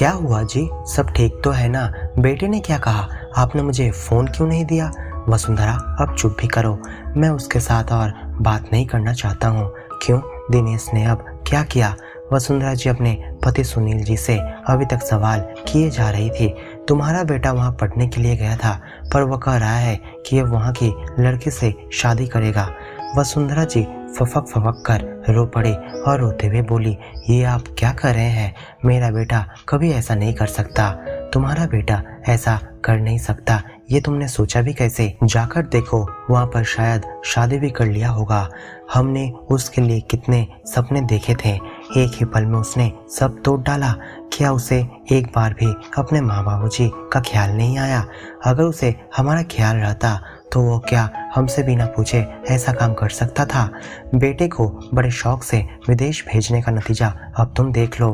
क्या हुआ जी? सब ठीक तो है ना? बेटे ने क्या कहा? आपने मुझे फ़ोन क्यों नहीं दिया? वसुंधरा, अब चुप भी करो। मैं उसके साथ और बात नहीं करना चाहता हूँ। क्यों? दिनेश ने अब क्या किया? वसुंधरा जी अपने पति सुनील जी से अभी तक सवाल किए जा रही थी। तुम्हारा बेटा वहाँ पढ़ने के लिए गया था, पर वो कह रहा है कि ये वहाँ की लड़की से शादी करेगा। वसुंधरा जी फफक फफक कर रो पड़ी और रोते हुए बोली, ये आप क्या कर रहे हैं? मेरा बेटा कभी ऐसा नहीं कर सकता। तुम्हारा बेटा ऐसा कर नहीं सकता, ये तुमने सोचा भी कैसे? जाकर देखो, वहाँ पर शायद शादी भी कर लिया होगा। हमने उसके लिए कितने सपने देखे थे, एक ही पल में उसने सब तोड़ डाला। क्या उसे एक बार भी अपने माँ बाबूजी का ख्याल नहीं आया? अगर उसे हमारा ख्याल रहता तो वो क्या हमसे बिना पूछे ऐसा काम कर सकता था? बेटे को बड़े शौक से विदेश भेजने का नतीजा अब तुम देख लो।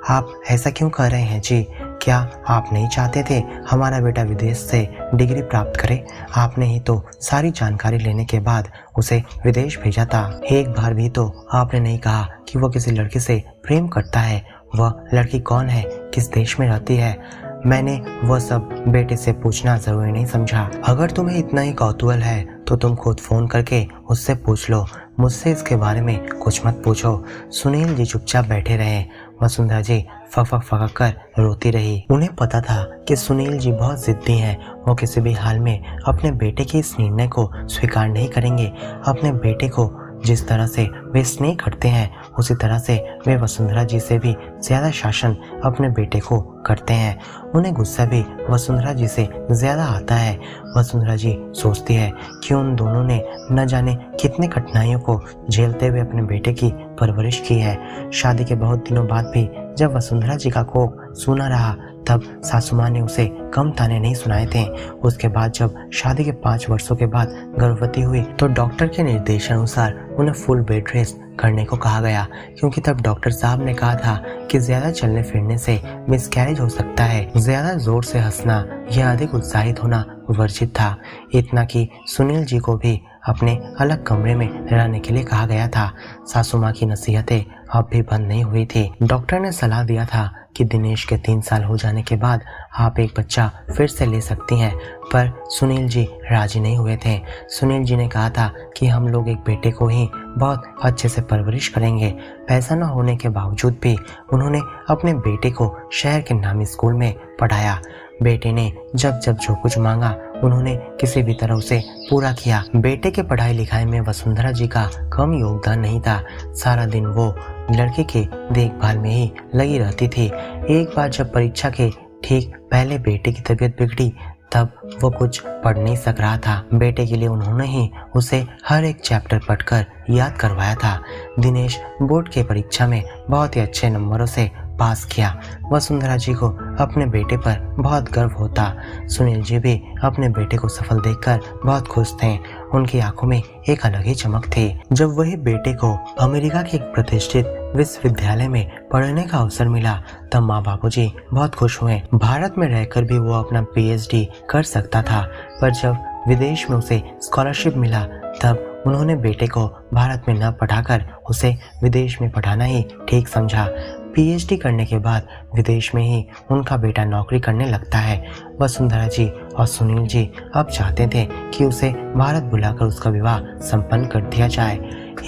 आप ऐसा क्यों कर रहे हैं जी? क्या आप नहीं चाहते थे हमारा बेटा विदेश से डिग्री प्राप्त करे? आपने ही तो सारी जानकारी लेने के बाद उसे विदेश भेजा था। एक बार भी तो आपने नहीं कहा कि वो किसी लड़की से प्रेम करता है। वह लड़की कौन है, किस देश में रहती है? मैंने वह सब बेटे से पूछना जरूरी नहीं समझा। अगर तुम्हें इतना ही कौतूहल है तो तुम खुद फोन करके उससे पूछ लो। मुझसे इसके बारे में कुछ मत पूछो। सुनील जी चुपचाप बैठे रहे। वसुंधरा जी फक फक कर रोती रही। उन्हें पता था कि सुनील जी बहुत जिद्दी हैं। वो किसी भी हाल में अपने बेटे के इस निर्णय को स्वीकार नहीं करेंगे। अपने बेटे को जिस तरह से वे स्नेह करते हैं, उसी तरह से वे वसुंधरा जी से भी ज्यादा शासन अपने बेटे को करते हैं। उन्हें गुस्सा भी वसुंधरा जी से ज्यादा आता है। वसुंधरा जी सोचती है कि उन दोनों ने न जाने कितने कठिनाइयों को झेलते हुए अपने बेटे की परवरिश की है। शादी के बहुत दिनों बाद भी जब वसुंधरा जी का कोख सूना रहा, तब सासू माँ ने उसे कम ताने नहीं सुनाए थे। उसके बाद जब शादी के 5 वर्षों के बाद गर्भवती हुई तो डॉक्टर के निर्देशानुसार उन्हें फुल बेड रेस्ट करने को कहा गया, क्योंकि तब डॉक्टर साहब ने कहा था कि ज्यादा चलने फिरने से मिसकैरेज हो सकता है। ज्यादा जोर से हंसना या अधिक उत्साहित होना वर्जित था। इतना कि सुनील जी को भी अपने अलग कमरे में रहने के लिए कहा गया था। सासू माँ की नसीहतें अब भी बंद नहीं हुई थी। डॉक्टर ने सलाह दिया था कि दिनेश के 3 साल हो जाने के बाद आप एक बच्चा फिर से ले सकती हैं, पर सुनील जी राजी नहीं हुए थे। सुनील जी ने कहा था कि हम लोग एक बेटे को ही बहुत अच्छे से परवरिश करेंगे। पैसा न होने के बावजूद भी उन्होंने अपने बेटे को शहर के नामी स्कूल में पढ़ाया। बेटे ने जब जब जो कुछ मांगा उन्होंने किसी भी तरह उसे पूरा किया। बेटे के पढ़ाई लिखाई में वसुंधरा जी का कम योगदान नहीं था। सारा दिन वो लड़के के देखभाल में ही लगी रहती थी। एक बार जब परीक्षा के ठीक पहले बेटे की तबीयत बिगड़ी, तब वो कुछ पढ़ नहीं सक रहा था। बेटे के लिए उन्होंने ही उसे हर एक चैप्टर पढ़कर याद करवाया था। दिनेश बोर्ड के परीक्षा में बहुत ही अच्छे नंबरों से पास किया। वसुंधरा जी को अपने बेटे पर बहुत गर्व होता। सुनील जी भी अपने बेटे को सफल देखकर बहुत खुश थे। उनकी आंखों में एक अलग ही चमक थी। जब वही बेटे को अमेरिका के एक प्रतिष्ठित विश्वविद्यालय में पढ़ने का अवसर मिला, तब माँ बाबूजी बहुत खुश हुए। भारत में रहकर भी वो अपना PhD कर सकता था, पर जब विदेश में उसे स्कॉलरशिप मिला, तब उन्होंने बेटे को भारत में न पढ़ाकर उसे विदेश में पढ़ाना ही ठीक समझा। PhD करने के बाद विदेश में ही उनका बेटा नौकरी करने लगता है। वसुंधरा जी और सुनील जी अब चाहते थे कि उसे भारत बुलाकर उसका विवाह संपन्न कर दिया जाए।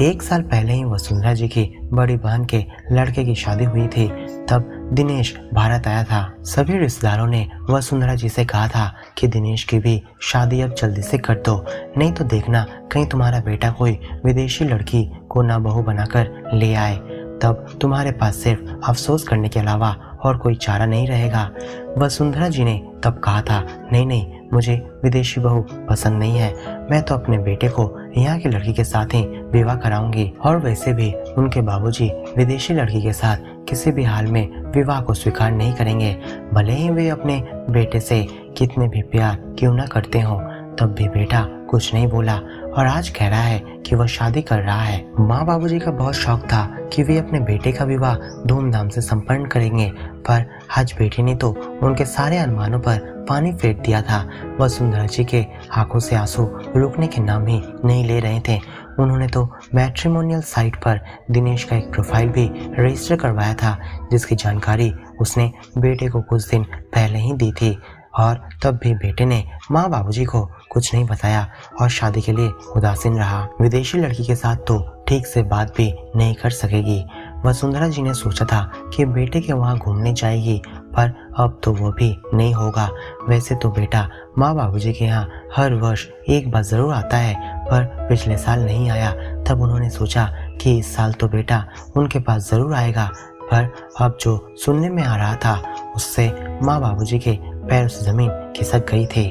1 साल पहले ही वसुंधरा जी की बड़ी बहन के लड़के की शादी हुई थी, तब दिनेश भारत आया था। सभी रिश्तेदारों ने वसुंधरा जी से कहा था कि दिनेश की भी शादी अब जल्दी से कर दो, नहीं तो देखना कहीं तुम्हारा बेटा कोई विदेशी लड़की को ना बहू बनाकर ले आए, तब तुम्हारे पास सिर्फ अफसोस करने के अलावा और कोई चारा नहीं रहेगा। वसुंधरा जी ने तब कहा था, नहीं नहीं, मुझे विदेशी बहू पसंद नहीं है। मैं तो अपने बेटे को यहाँ की लड़की के साथ ही विवाह कराऊंगी। और वैसे भी उनके बाबूजी विदेशी लड़की के साथ किसी भी हाल में विवाह को स्वीकार नहीं करेंगे, भले ही वे अपने बेटे से कितने भी प्यार क्यों न करते हों। तब भी बेटा कुछ नहीं बोला और आज कह रहा है कि वह शादी कर रहा है। माँ बाबूजी का बहुत शौक था कि वे अपने बेटे का विवाह धूमधाम से संपन्न करेंगे, पर आज बेटे ने तो उनके सारे अरमानों पर पानी फेर दिया था। वसुंधरा जी के आंखों से आंसू रुकने के नाम ही नहीं ले रहे थे। उन्होंने तो मैट्रिमोनियल साइट पर दिनेश का एक प्रोफाइल भी रजिस्टर करवाया था, जिसकी जानकारी उसने बेटे को कुछ दिन पहले ही दी थी। और तब भी बेटे ने माँ बाबूजी को कुछ नहीं बताया और शादी के लिए उदासीन रहा। विदेशी लड़की के साथ तो ठीक से बात भी नहीं कर सकेगी। वसुंधरा जी ने सोचा था कि बेटे के वहाँ घूमने जाएगी, पर अब तो वो भी नहीं होगा। वैसे तो बेटा माँ बाबूजी के यहाँ हर वर्ष एक बार ज़रूर आता है, पर पिछले साल नहीं आया। तब उन्होंने सोचा कि इस साल तो बेटा उनके पास ज़रूर आएगा, पर अब जो सुनने में आ रहा था उससे माँ बाबूजी के पैरों से ज़मीन खिसक गई थी।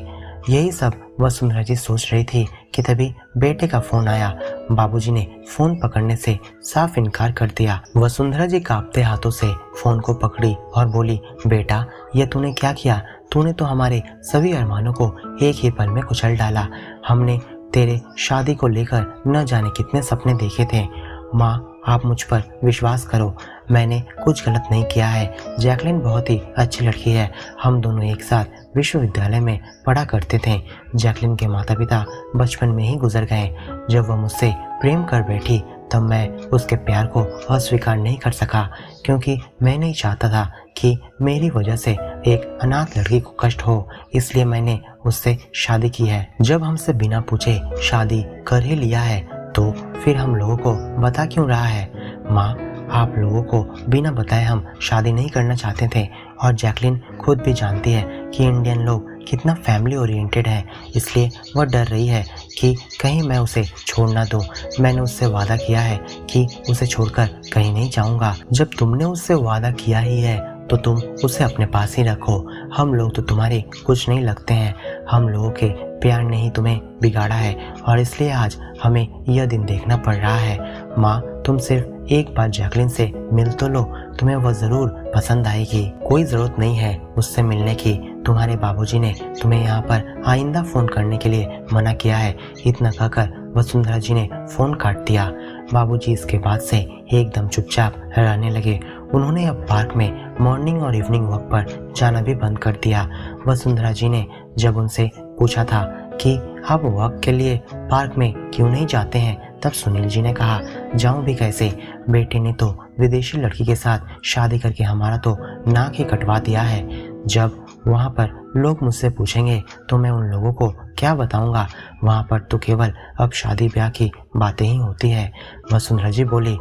यही सब वसुंधरा जी सोच रही थी कि तभी बेटे का फोन आया। बाबूजी ने फोन पकड़ने से साफ इनकार कर दिया। वसुंधरा जी कांपते हाथों से फोन को पकड़ी और बोली, बेटा ये तूने क्या किया? तूने तो हमारे सभी अरमानों को एक ही पल में कुचल डाला। हमने तेरे शादी को लेकर न जाने कितने सपने देखे थे। माँ आप मुझ पर विश्वास करो, मैंने कुछ गलत नहीं किया है। जैकलिन बहुत ही अच्छी लड़की है। हम दोनों एक साथ विश्वविद्यालय में पढ़ा करते थे। जैकलिन के माता पिता बचपन में ही गुजर गए। जब वह मुझसे प्रेम कर बैठी तब मैं उसके प्यार को अस्वीकार नहीं कर सका, क्योंकि मैं नहीं चाहता था कि मेरी वजह से एक अनाथ लड़की को कष्ट हो। इसलिए मैंने उससे शादी की है। जब हमसे बिना पूछे शादी कर ही लिया है तो फिर हम लोगों को बता क्यों रहा है? माँ आप लोगों को बिना बताए हम शादी नहीं करना चाहते थे, और जैकलिन खुद भी जानती है कि इंडियन लोग कितना फैमिली ओरिएंटेड है। इसलिए वह डर रही है कि कहीं मैं उसे छोड़ ना दूँ। मैंने उससे वादा किया है कि उसे छोड़कर कहीं नहीं जाऊँगा। जब तुमने उससे वादा किया ही है तो तुम उसे अपने पास ही रखो। हम लोग तो तुम्हारे कुछ नहीं लगते हैं। हम लोगों के प्यार ने ही तुम्हें बिगाड़ा है और इसलिए आज हमें यह दिन देखना पड़ रहा है। माँ तुम सिर्फ एक बार जैकलिन से मिल तो लो, तुम्हें वह जरूर पसंद आएगी। कोई जरूरत नहीं है उससे मिलने की। तुम्हारे बाबूजी ने तुम्हें यहाँ पर आइंदा फोन करने के लिए मना किया है। इतना कहकर वसुंधरा जी ने फोन काट दिया। बाबूजी इसके बाद से एकदम चुपचाप रहने लगे। उन्होंने अब पार्क में मॉर्निंग और इवनिंग वॉक पर जाना भी बंद कर दिया। वसुंधरा जी ने जब उनसे पूछा था कि आप वॉक के लिए पार्क में क्यों नहीं जाते हैं, तब सुनील जी ने कहा, जाऊं भी कैसे? बेटे ने तो विदेशी लड़की के साथ शादी करके हमारा तो नाक ही कटवा दिया है। जब वहाँ पर लोग मुझसे पूछेंगे तो मैं उन लोगों को क्या बताऊंगा? वहाँ पर तो केवल अब शादी ब्याह की बातें ही होती है। वसुंधरा जी बोली,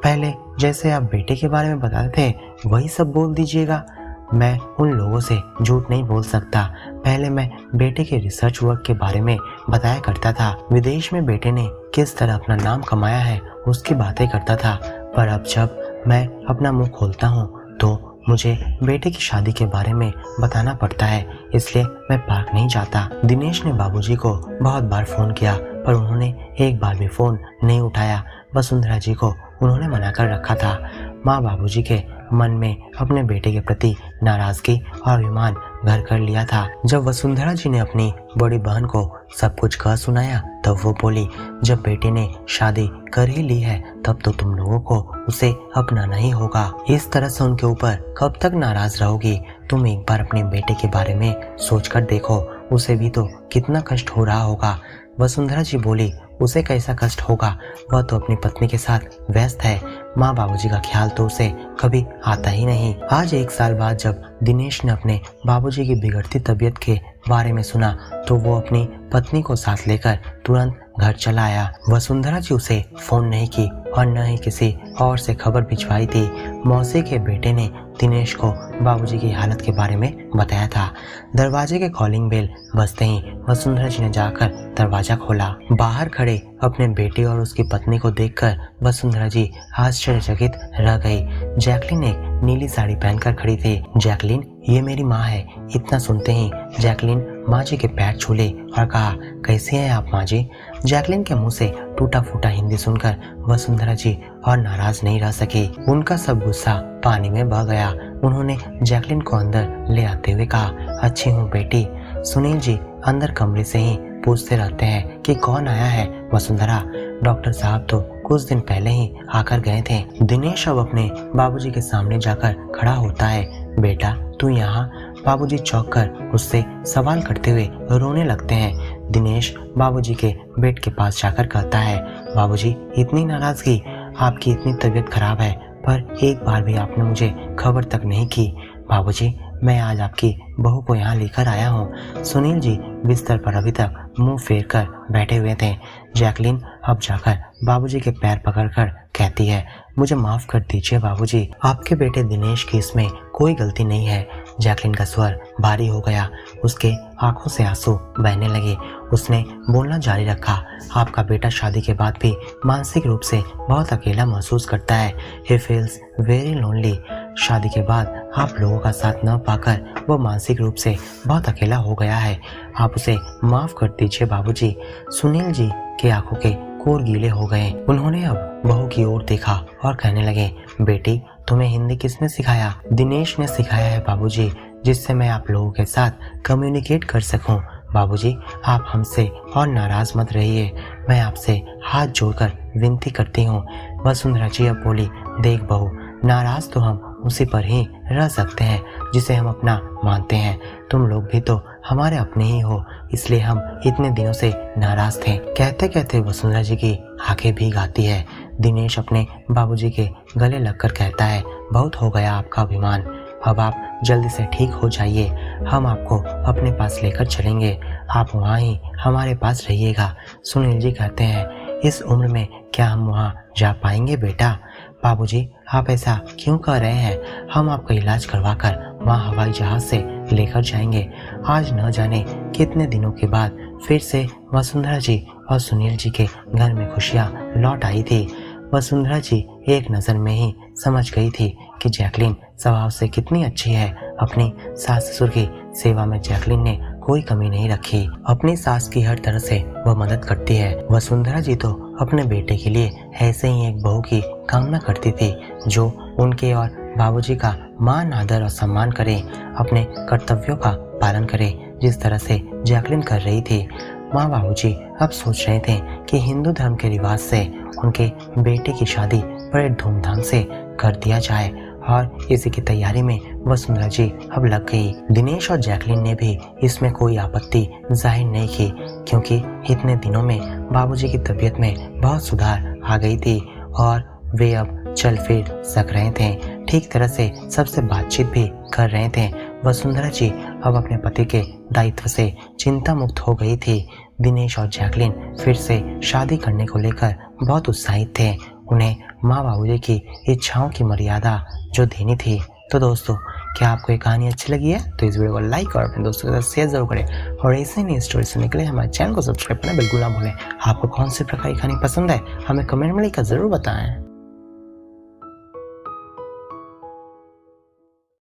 पहले जैसे आप बेटे के बारे में बताते थे वही सब बोल दीजिएगा। मैं उन लोगों से झूठ नहीं बोल सकता। पहले मैं बेटे के रिसर्च वर्क के बारे में बताया करता था। विदेश में बेटे ने किस तरह अपना नाम कमाया है उसकी बातें करता था। पर अब जब मैं अपना मुंह खोलता हूँ तो मुझे बेटे की शादी के बारे में बताना पड़ता है। इसलिए मैं पार्क नहीं जाता। दिनेश ने बाबूजी को बहुत बार फोन किया पर उन्होंने एक बार भी फोन नहीं उठाया। वसुंधरा जी को उन्होंने मना कर रखा था। माँ बाबूजी के मन में अपने बेटे के प्रति नाराजगी और अभिमान घर कर लिया था। जब वसुंधरा जी ने अपनी बड़ी बहन को सब कुछ कह सुनाया तब वो बोली, जब बेटे ने शादी कर ही ली है तब तो तुम लोगों को उसे अपनाना ही होगा। इस तरह से उनके ऊपर कब तक नाराज रहोगी? तुम एक बार अपने बेटे के बारे में सोचकर देखो, उसे भी तो कितना कष्ट हो रहा होगा। वसुंधरा जी बोली, उसे कैसा कष्ट होगा? वह तो अपनी पत्नी के साथ व्यस्त है। माँ बाबूजी का ख्याल तो उसे कभी आता ही नहीं। आज 1 साल बाद जब दिनेश ने अपने बाबूजी की बिगड़ती तबीयत के बारे में सुना तो वो अपनी पत्नी को साथ लेकर तुरंत घर चला आया। वसुंधरा जी उसे फोन नहीं की और न ही किसी और से खबर भिजवाई थी। मौसी के बेटे ने दिनेश को बाबूजी की हालत के बारे में बताया था। दरवाजे के कॉलिंग बेल बजते ही वसुंधरा जी ने जाकर दरवाजा खोला। बाहर खड़े अपने बेटे और उसकी पत्नी को देखकर वसुंधरा जी आश्चर्यचकित रह गई। जैकलिन एक नीली साड़ी पहनकर खड़ी थी। जैकलिन, ये मेरी माँ है। इतना सुनते ही जैकलिन माँ जी के पैर छूले और कहा, कैसे हैं आप माँ जी? जैकलिन के मुंह से टूटा फूटा हिंदी सुनकर वसुंधरा जी और नाराज नहीं रह सकी। उनका सब गुस्सा पानी में बह गया। उन्होंने जैकलिन को अंदर ले आते हुए कहा, अच्छी हूँ बेटी। सुनील जी अंदर कमरे से ही पूछते रहते हैं कि कौन आया है वसुंधरा? डॉक्टर साहब तो कुछ दिन पहले ही आकर गए थे। दिनेश अब अपने बाबूजी के सामने जाकर खड़ा होता है। बेटा तू यहाँ? बाबूजी चौंक कर उससे सवाल करते हुए रोने लगते हैं। दिनेश बाबूजी के बेड के पास जाकर कहता है, बाबूजी, इतनी नाराज़गी, आपकी इतनी तबीयत खराब है, पर एक बार भी आपने मुझे खबर तक नहीं की। बाबूजी, मैं आज आपकी बहू को यहाँ लेकर आया हूँ। सुनील जी बिस्तर पर अभी तक मुंह फेर कर बैठे हुए थे। जैकलिन अब जाकर बाबूजी के पैर पकड़कर कहती है, मुझे माफ़ कर दीजिए बाबूजी, आपके बेटे दिनेश की इसमें कोई गलती नहीं है। जैकलिन का स्वर भारी हो गया, उसके आंखों से आंसू बहने लगे। उसने बोलना जारी रखा, आपका बेटा शादी के बाद भी मानसिक रूप से बहुत अकेला महसूस करता है। He feels very lonely. शादी के बाद आप लोगों का साथ न पाकर वो मानसिक रूप से बहुत अकेला हो गया है। आप उसे माफ़ कर दीजिए बाबूजी। सुनील जी के आंखों के कोर गीले हो गए। उन्होंने अब बहू की ओर देखा और कहने लगे, बेटी, तुम्हें हिंदी किसने सिखाया? दिनेश ने सिखाया है बाबूजी, जिससे मैं आप लोगों के साथ कम्युनिकेट कर सकूं। बाबूजी, आप हमसे और नाराज मत रहिए। मैं आपसे हाथ जोड़कर विनती करती हूँ। वसुंधरा जी अब बोली, देख बहू, नाराज तो हम उसी पर ही रह सकते हैं जिसे हम अपना मानते हैं। तुम लोग भी तो हमारे अपने ही हो, इसलिए हम इतने दिनों से नाराज थे। कहते कहते वसुंधरा जी की आंखें भीग आती है। दिनेश अपने बाबूजी के गले लगकर कहता है, बहुत हो गया आपका अभिमान, अब आप जल्दी से ठीक हो जाइए। हम आपको अपने पास लेकर चलेंगे, आप वहाँ ही हमारे पास रहिएगा। सुनील जी कहते हैं, इस उम्र में क्या हम वहाँ जा पाएंगे बेटा? बाबूजी, आप ऐसा क्यों कर रहे हैं? हम आपका इलाज करवाकर वहाँ हवाई जहाज से लेकर जाएंगे। आज न जाने कितने दिनों के बाद फिर से वसुंधरा जी और सुनील जी के घर में खुशियाँ लौट आई थी। वसुंधरा जी एक नज़र में ही समझ गई थी कि जैकलिन स्वभाव से कितनी अच्छी है। अपनी सास ससुर की सेवा में जैकलिन ने कोई कमी नहीं रखी। अपनी सास की हर तरह से वह मदद करती है। वसुंधरा जी तो अपने बेटे के लिए ऐसे ही एक बहू की कामना करती थी, जो उनके और बाबूजी का मान, आदर और सम्मान करे, अपने कर्तव्यों का पालन करे, जिस तरह से जैकलिन कर रही थी। माँ बाबूजी अब सोच रहे थे कि हिंदू धर्म के रिवाज से उनके बेटे की शादी बड़े धूमधाम से कर दिया जाए, और इसी की तैयारी में वसुंधरा जी अब लग गई। दिनेश और जैकलिन ने भी इसमें कोई आपत्ति जाहिर नहीं की, क्योंकि इतने दिनों में बाबूजी की तबीयत में बहुत सुधार आ गई थी और वे अब चल फिर सक रहे थे, ठीक तरह से सबसे बातचीत भी कर रहे थे। वसुंधरा जी अब अपने पति के दायित्व से चिंता मुक्त हो गई थी। दिनेश और जैकलिन फिर से शादी करने को लेकर बहुत उत्साहित थे। उन्हें माँ बाबूजी की इच्छाओं की मर्यादा जो देनी थी। तो दोस्तों, क्या आपको ये कहानी अच्छी लगी है? तो इस वीडियो को लाइक और अपने दोस्तों के साथ शेयर जरूर करें, और ऐसे नई स्टोरी सुनने के लिए हमारे चैनल को सब्सक्राइब करना बिल्कुल ना भूलें। आपको कौन सी प्रकार की कहानी पसंद है, हमें कमेंट में लिखकर जरूर बताएं।